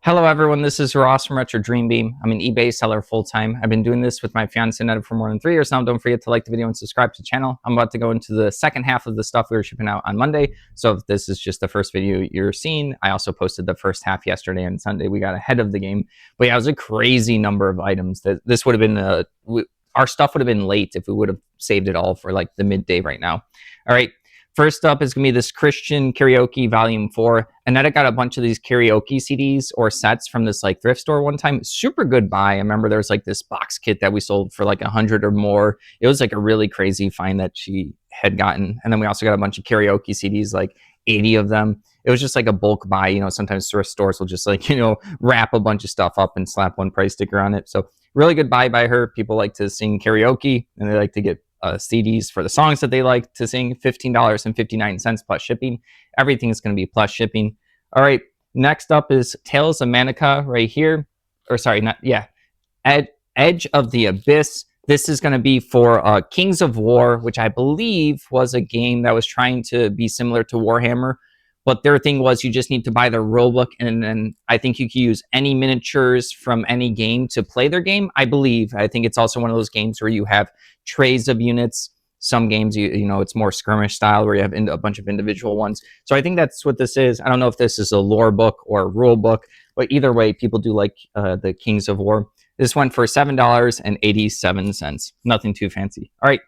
Hello everyone, this is Ross from Retro Dream Beam. I'm an eBay seller full-time. I've been doing this with my fiance Netta for more than 3 years now. Don't forget to like the video and subscribe to the channel. I'm about to go into the second half of the stuff we were shipping out on Monday. So if this is just the first video you're seeing, I also posted the first half yesterday and Sunday. We got ahead of the game. But yeah, it was a crazy number of items. This would have been, our stuff would have been late if we would have saved it all for like the midday right now. All right. First up is going to be this Christian Karaoke Volume 4. Annette got a bunch of these karaoke CDs or sets from this like thrift store one time. Super good buy. I remember there was like this box kit that we sold for like 100 or more. It was like a really crazy find that she had gotten. And then we also got a bunch of karaoke CDs, like 80 of them. It was just like a bulk buy. You know, sometimes thrift stores will just like, wrap a bunch of stuff up and slap one price sticker on it. So really good buy by her. People like to sing karaoke and they like to get CDs for the songs that they like to sing. $15.59 plus shipping. Everything is going to be plus shipping. All right, next up is Tales of Manaka right here. Or sorry, Edge of the Abyss. This is going to be for Kings of War, which I believe was a game that was trying to be similar to Warhammer. But their thing was you just need to buy the rulebook, and then I think you can use any miniatures from any game to play their game, I believe. I think it's also one of those games where you have trays of units. Some games, you know, it's more skirmish style where you have a bunch of individual ones. So I think that's what this is. I don't know if this is a lore book or a rule book, but either way, people do like the Kings of War. This went for $7.87. Nothing too fancy. All right.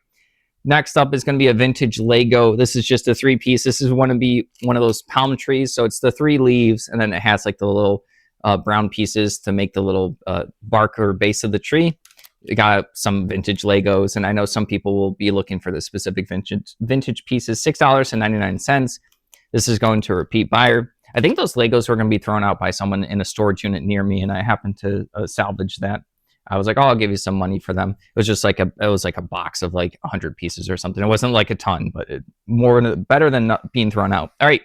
Next up is going to be a vintage Lego. This is just a 3-piece. This is one of those palm trees. So it's the 3 leaves, and then it has like the little brown pieces to make the little bark or base of the tree. We got some vintage Legos, and I know some people will be looking for the specific vintage pieces. $6.99. This is going to a repeat buyer. I think those Legos were going to be thrown out by someone in a storage unit near me, and I happened to salvage that. I was like, oh, I'll give you some money for them. It was just like a box of like 100 pieces or something. It wasn't like a ton, but better than not being thrown out. All right.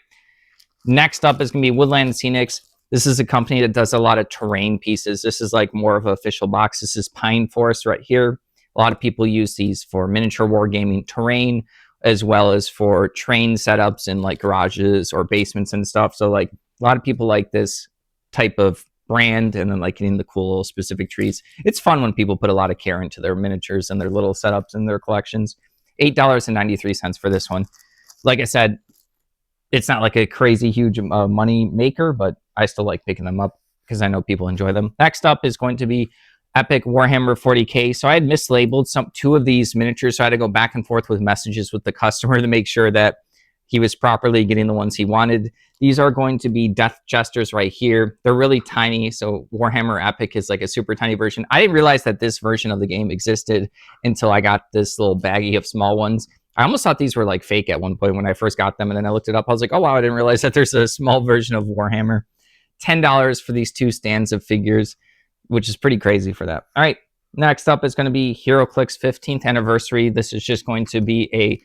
Next up is going to be Woodland Scenics. This is a company that does a lot of terrain pieces. This is like more of an official box. This is Pine Forest right here. A lot of people use these for miniature wargaming terrain, as well as for train setups in like garages or basements and stuff. So like a lot of people like this type of brand, and then like getting the cool little specific trees. It's fun when people put a lot of care into their miniatures and their little setups and their collections. $8.93 for this one. Like I said, it's not like a crazy huge money maker, but I still like picking them up because I know people enjoy them. Next up is going to be Epic Warhammer 40K. So I had mislabeled two of these miniatures, so I had to go back and forth with messages with the customer to make sure that he was properly getting the ones he wanted. These are going to be Death Jesters right here. They're really tiny, so Warhammer Epic is like a super tiny version. I didn't realize that this version of the game existed until I got this little baggie of small ones. I almost thought these were like fake at one point when I first got them, and then I looked it up. I was like, oh wow, I didn't realize that there's a small version of Warhammer. $10 for these 2 stands of figures, which is pretty crazy for that. All right, next up is going to be HeroClix's 15th anniversary. This is just going to be a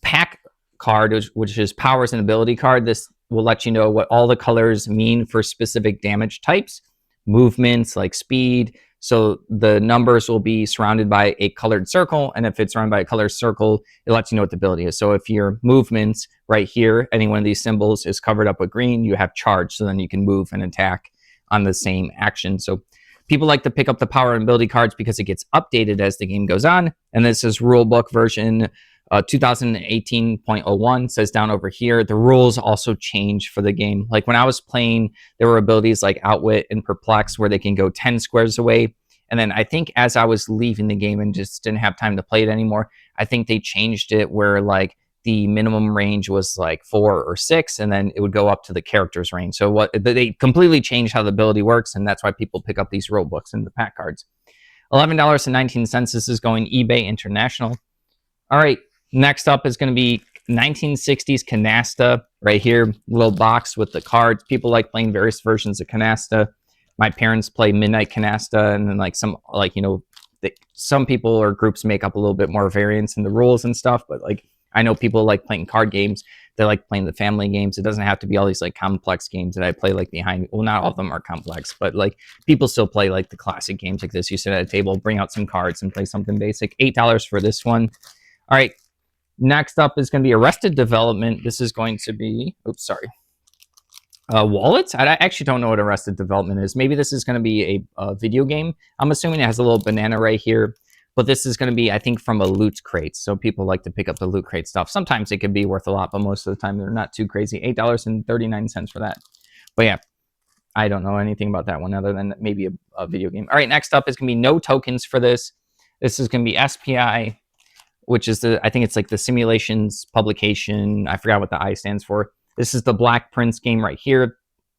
pack card, which is powers and ability card. This will let you know what all the colors mean for specific damage types, movements like speed. So the numbers will be surrounded by a colored circle, and if it's surrounded by a colored circle, it lets you know what the ability is. So if your movements right here, any one of these symbols is covered up with green, you have charge, so then you can move and attack on the same action. So people like to pick up the power and ability cards because it gets updated as the game goes on. And this is rulebook version 2018.01. Says down over here. The rules also change for the game. Like when I was playing, there were abilities like Outwit and Perplex where they can go 10 squares away. And then I think as I was leaving the game and just didn't have time to play it anymore, I think they changed it where like the minimum range was like 4 or 6, and then it would go up to the character's range. So they completely changed how the ability works, and that's why people pick up these rule books and the pack cards. $11.19. This is going eBay International. All right. Next up is going to be 1960s Canasta right here, little box with the cards. People like playing various versions of Canasta. My parents play Midnight Canasta, and then like some people or groups make up a little bit more variance in the rules and stuff. But like I know people like playing card games. They like playing the family games. It doesn't have to be all these like complex games that I play like behind me. Well, not all of them are complex, but like people still play like the classic games like this. You sit at a table, bring out some cards, and play something basic. $8 for this one. All right. Next up is going to be Arrested Development. This is going to be, oops, sorry. Wallets? I actually don't know what Arrested Development is. Maybe this is going to be a video game. I'm assuming it has a little banana right here, but this is going to be, I think, from a loot crate. So people like to pick up the loot crate stuff. Sometimes it could be worth a lot, but most of the time they're not too crazy. $8.39 for that. But yeah, I don't know anything about that one other than maybe a video game. All right, next up is going to be no tokens for this. This is going to be SPI, which is I think it's like the Simulations Publication. I forgot what the I stands for. This is the Black Prince game right here.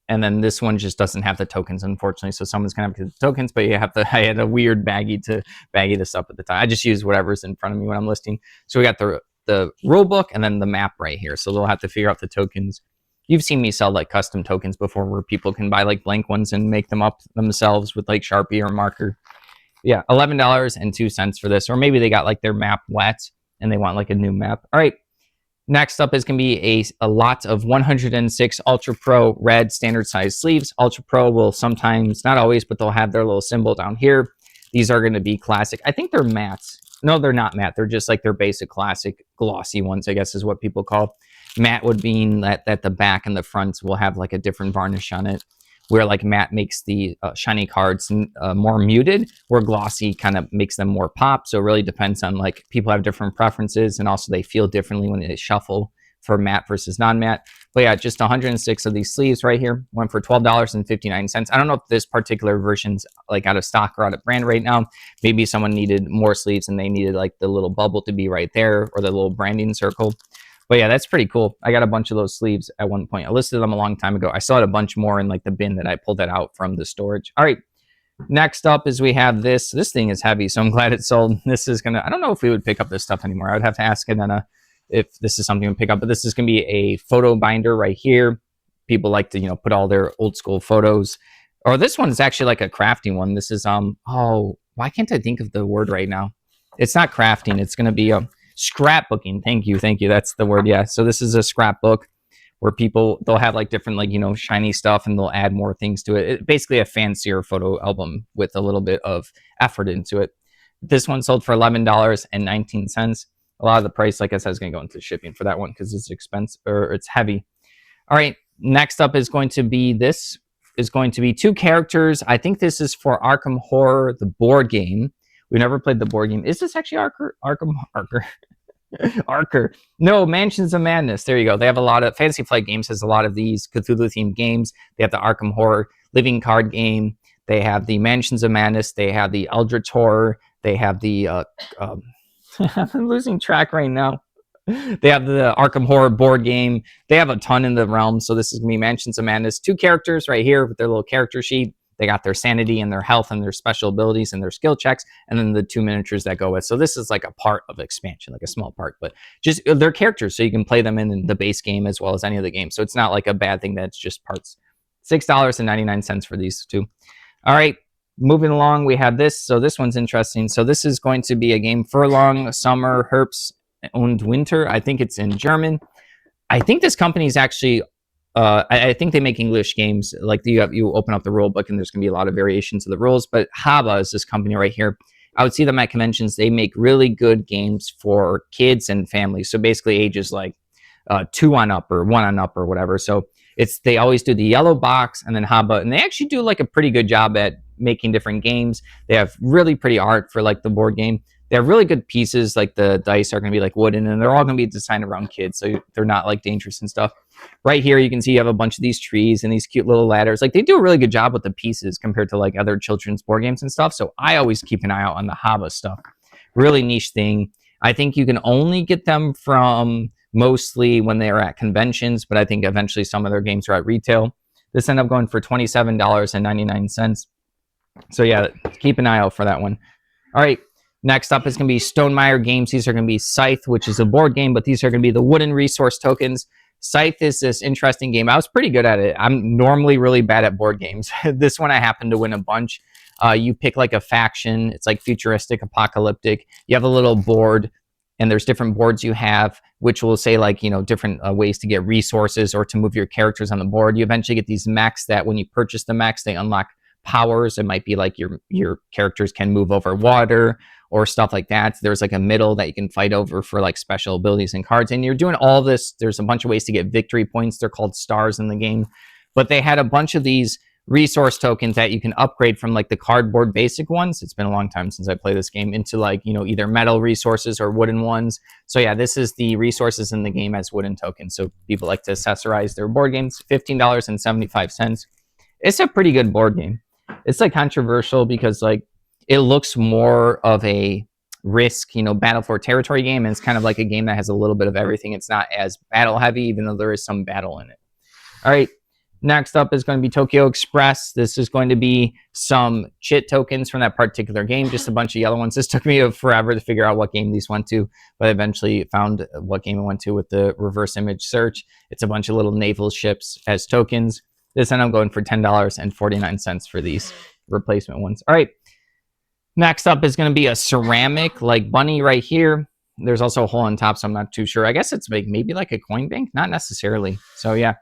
And then this one just doesn't have the tokens, unfortunately. So someone's going to have the tokens, but you have to, I had a weird baggie to baggie this up at the time. I just use whatever's in front of me when I'm listing. So we got the rule book and then the map right here. So they'll have to figure out the tokens. You've seen me sell like custom tokens before where people can buy like blank ones and make them up themselves with like Sharpie or marker. Yeah, $11.02 for this. Or maybe they got like their map wet and they want like a new map. All right. Next up is going to be a lot of 106 Ultra Pro red standard size sleeves. Ultra Pro will sometimes, not always, but they'll have their little symbol down here. These are going to be classic. I think they're matte. No, they're not matte. They're just like their basic classic glossy ones, I guess is what people call. Matte would mean that the back and the front will have like a different varnish on it, where like matte makes the shiny cards more muted, where glossy kind of makes them more pop. So it really depends on like people have different preferences, and also they feel differently when they shuffle for matte versus non-matte. But yeah, just 106 of these sleeves right here, went for $12.59. I don't know if this particular version's like out of stock or out of brand right now. Maybe someone needed more sleeves and they needed like the little bubble to be right there or the little branding circle. But yeah, that's pretty cool. I got a bunch of those sleeves at one point. I listed them a long time ago. I still had a bunch more in like the bin that I pulled that out from the storage. All right. Next up is we have this. This thing is heavy, so I'm glad it sold. This is gonna, I don't know if we would pick up this stuff anymore. I would have to ask Anna if this is something we pick up, but this is gonna be a photo binder right here. People like to, put all their old school photos. Or this one is actually like a crafting one. This is oh, why can't I think of the word right now? It's not crafting, it's gonna be scrapbooking. Thank you. That's the word. Yeah. So this is a scrapbook where they'll have like different, like, shiny stuff and they'll add more things to it. It's basically a fancier photo album with a little bit of effort into it. This one sold for $11.19. A lot of the price, like I said, is going to go into shipping for that one because it's expensive or it's heavy. All right. Next up is going to be two characters. I think this is for Arkham Horror, the board game. We never played the board game. Is this actually Arker? No, Mansions of Madness. There you go. They have a lot of Fantasy Flight Games has a lot of these Cthulhu-themed games. They have the Arkham Horror living card game. They have the Mansions of Madness. They have the Eldritch Horror. They have the I'm losing track right now. They have the Arkham Horror board game. They have a ton in the realm. So this is going to be Mansions of Madness. Two characters right here with their little character sheet. They got their sanity and their health and their special abilities and their skill checks, and then the two miniatures that go with. So this is like a part of expansion, like a small part, but just they're characters, so you can play them in the base game as well as any of the games. So it's not like a bad thing that's just parts. $6.99 for these two. All right, moving along, we have this. So this one's interesting. So this is going to be a game Furlong, Summer, Herbst und Winter. I think it's in German. I think this company is actually I think they make English games. Like you open up the rule book and there's going to be a lot of variations of the rules. But Haba is this company right here. I would see them at conventions. They make really good games for kids and families. So basically ages like 2 on up or 1 on up or whatever. So they always do the yellow box and then Haba. And they actually do like a pretty good job at making different games. They have really pretty art for like the board game. They have really good pieces. Like the dice are going to be like wooden and they're all going to be designed around kids. So they're not like dangerous and stuff. Right here, you can see you have a bunch of these trees and these cute little ladders. Like they do a really good job with the pieces compared to like other children's board games and stuff. So I always keep an eye out on the Haba stuff. Really niche thing. I think you can only get them from mostly when they're at conventions, but I think eventually some of their games are at retail. This ended up going for $27.99. So yeah, keep an eye out for that one. All right. Next up is going to be Stonemaier Games. These are going to be Scythe, which is a board game, but these are going to be the wooden resource tokens. Scythe is this interesting game. I was pretty good at it. I'm normally really bad at board games. This one I happened to win a bunch. You pick like a faction. It's like futuristic, apocalyptic. You have a little board, and there's different boards you have, which will say like, different ways to get resources or to move your characters on the board. You eventually get these mechs that when you purchase the mechs, they unlock powers. It might be like your characters can move over water or stuff like that. There's like a middle that you can fight over for like special abilities and cards. And you're doing all this. There's a bunch of ways to get victory points. They're called stars in the game. but they had a bunch of these resource tokens that you can upgrade from like the cardboard basic ones. It's been a long time since I played this game, into like, you know, either metal resources or wooden ones. So yeah, this is the resources in the game as wooden tokens. So people like to accessorize their board games. $15.75. It's a pretty good board game. It's like controversial because like it looks more of a Risk, you know, battle for territory game, and it's kind of like a game that has a little bit of everything. It's not as battle heavy, even though there is some battle in it. All right, next up is going to be Tokyo Express. This is going to be some chit tokens from that particular game, just a bunch of yellow ones. This took me forever to figure out what game these went to, but I eventually found what game it went to with the reverse image search. It's a bunch of little naval ships as tokens. This ended up going for $10.49 for these replacement ones. All right. Next up is going to be a ceramic like bunny right here. There's also a hole on top, so I'm not too sure. I guess it's maybe like a coin bank, not necessarily. So yeah,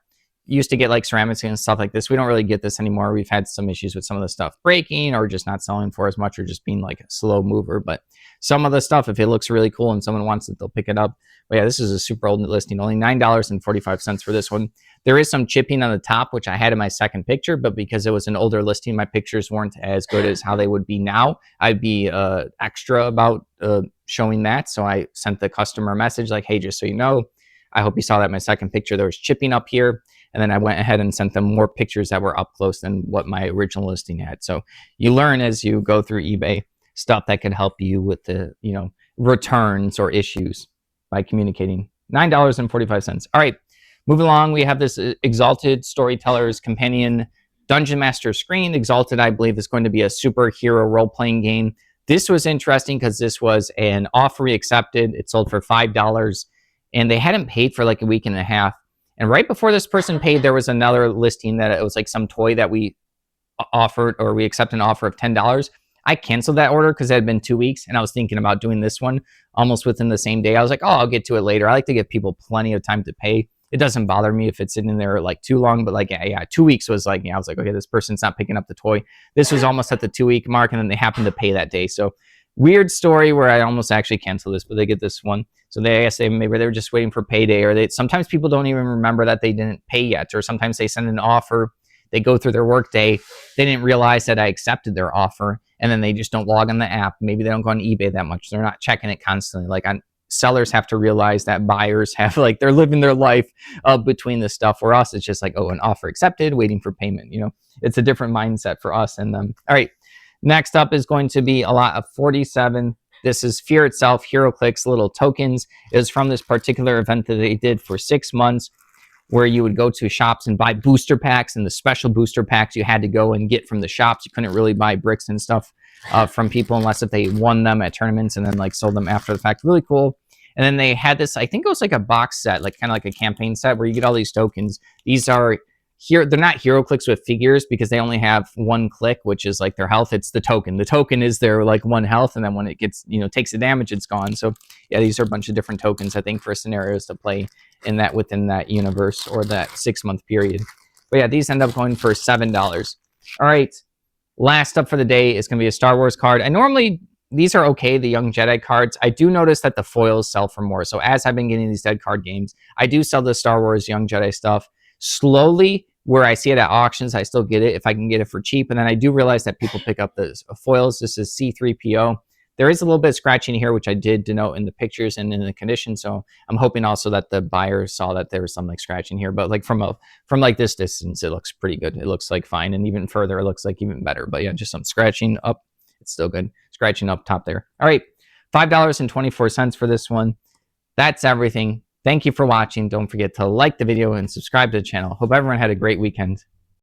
used to get like ceramics and stuff like this. We don't really get this anymore. We've had some issues with some of the stuff breaking or just not selling for as much, or just being like a slow mover. But some of the stuff, if it looks really cool and someone wants it, they'll pick it up. But yeah, this is a super old listing. Only $9.45 for this one. There is some chipping on the top, which I had in my second picture, but because it was an older listing, my pictures weren't as good as how they would be now. I'd be extra about showing that. So I sent the customer a message like, hey, just so you know, I hope you saw that in my second picture, there was chipping up here. And then I went ahead and sent them more pictures that were up close than what my original listing had. So you learn as you go through eBay stuff that could help you with the, you know, returns or issues by communicating. $9.45. All right. Moving along, we have this Exalted Storyteller's Companion Dungeon Master screen. Exalted, I believe, is going to be a superhero role-playing game. This was interesting because this was an offer we accepted. It sold for $5, and they hadn't paid for like a week and a half. And right before this person paid, there was another listing that it was like some toy that we offered, or we accepted an offer of $10. I canceled that order because it had been 2 weeks, and I was thinking about doing this one almost within the same day. I was like, oh, I'll get to it later. I like to give people plenty of time to pay. It doesn't bother me if it's sitting in there like too long, but like, yeah, 2 weeks was like, I was like, okay, this person's not picking up the toy. This was almost at the 2-week mark, and then they happened to pay that day. So weird story where I almost actually canceled this, but they get this one. So I guess maybe they were just waiting for payday, or sometimes people don't even remember that they didn't pay yet, or sometimes they send an offer, they go through their work day, they didn't realize that I accepted their offer, and then they just don't log on the app. Maybe they don't go on eBay that much. They're not checking it constantly. Like sellers have to realize that buyers have like, they're living their life between this stuff. For us, it's just like, oh, an offer accepted, waiting for payment. You know, it's a different mindset for us and them. All right, next up is going to be a lot of 47. This is Fear Itself, HeroClix little tokens. It was from this particular event that they did for 6 months, where you would go to shops and buy booster packs, and the special booster packs you had to go and get from the shops. You couldn't really buy bricks and stuff from people unless if they won them at tournaments and then like sold them after the fact. Really cool. And then they had this, I think it was like a box set, like kind of like a campaign set where you get all these tokens. These are here, they're not HeroClix with figures because they only have 1 click, which is like their health. It's the token. The token is their like 1 health, and then when it gets, you know, takes the damage, it's gone. So yeah, these are a bunch of different tokens, I think, for scenarios to play in that within that universe or that 6-month period. But yeah, these end up going for $7. All right, last up for the day is going to be a Star Wars card. I normally, these are okay, the Young Jedi cards. I do notice that the foils sell for more. So as I've been getting these dead card games, I do sell the Star Wars Young Jedi stuff slowly. Where I see it at auctions, I still get it if I can get it for cheap. And then I do realize that people pick up the foils. This is C3PO. There is a little bit of scratching here, which I did denote in the pictures and in the condition. So I'm hoping also that the buyer saw that there was some like scratching here. But like from like this distance, it looks pretty good. It looks like fine. And even further, it looks like even better. But yeah, just some scratching up. It's still good. Scratching up top there. All right, $5.24 for this one. That's everything. Thank you for watching. Don't forget to like the video and subscribe to the channel. Hope everyone had a great weekend.